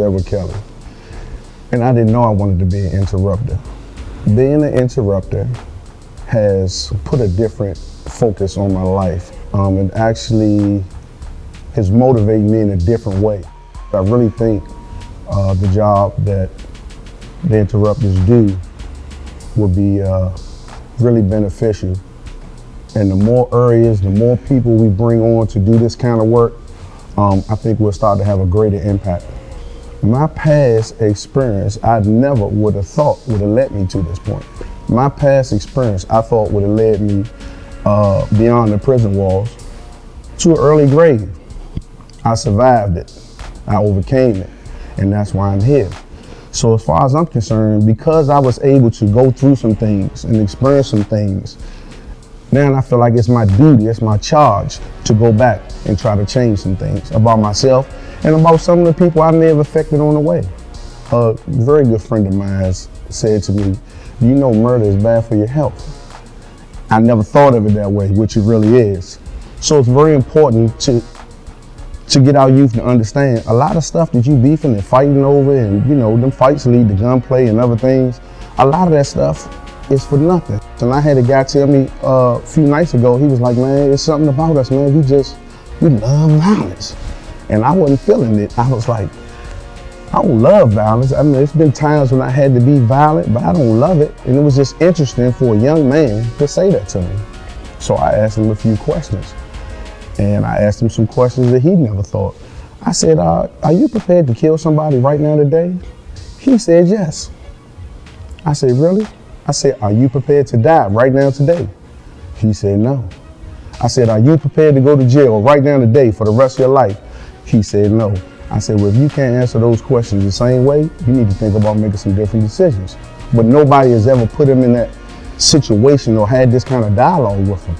Edward Kelly, and I didn't know I wanted to be an interrupter. Being an interrupter has put a different focus on my life. It actually has motivated me in a different way. I really think the job that the interrupters do will be really beneficial. And the more areas, the more people we bring on to do this kind of work, I think we'll start to have a greater impact. My past experience, I never would have thought would have led me to this point. My past experience, I thought would have led me beyond the prison walls to an early grave. I survived it, I overcame it, and that's why I'm here. So as far as I'm concerned, because I was able to go through some things and experience some things, now I feel like it's my duty, it's my charge to go back and try to change some things about myself and about some of the people I may have affected on the way. A very good friend of mine has said to me, you know murder is bad for your health. I never thought of it that way, which it really is. So it's very important to get our youth to understand a lot of stuff that you beefing and fighting over, and you know, them fights lead to gunplay and other things. A lot of that stuff is for nothing. And I had a guy tell me a few nights ago, he was like, man, it's something about us, man. We love violence. And I wasn't feeling it. I was like, I don't love violence. I mean, there's been times when I had to be violent, but I don't love it. And it was just interesting for a young man to say that to me. So I asked him a few questions. And I asked him some questions that he never thought. I said, are you prepared to kill somebody right now today? He said, yes. I said, really? I said, are you prepared to die right now today? He said, no. I said, are you prepared to go to jail right now today for the rest of your life? He said, no. I said, well, if you can't answer those questions the same way, you need to think about making some different decisions. But nobody has ever put him in that situation or had this kind of dialogue with him.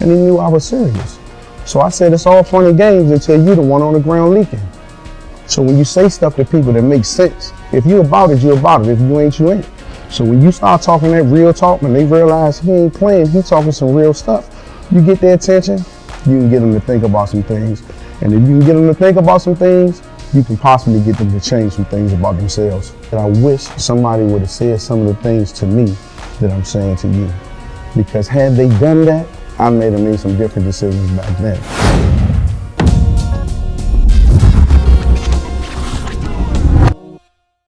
And he knew I was serious. So I said, it's all fun and games until you the one on the ground leaking. So when you say stuff to people that makes sense, if you about it, you about it. If you ain't, you ain't. So when you start talking that real talk and they realize he ain't playing, he talking some real stuff, you get their attention, you can get them to think about some things. And if you can get them to think about some things, you can possibly get them to change some things about themselves. And I wish somebody would have said some of the things to me that I'm saying to you. Because had they done that, I may have made some different decisions back then.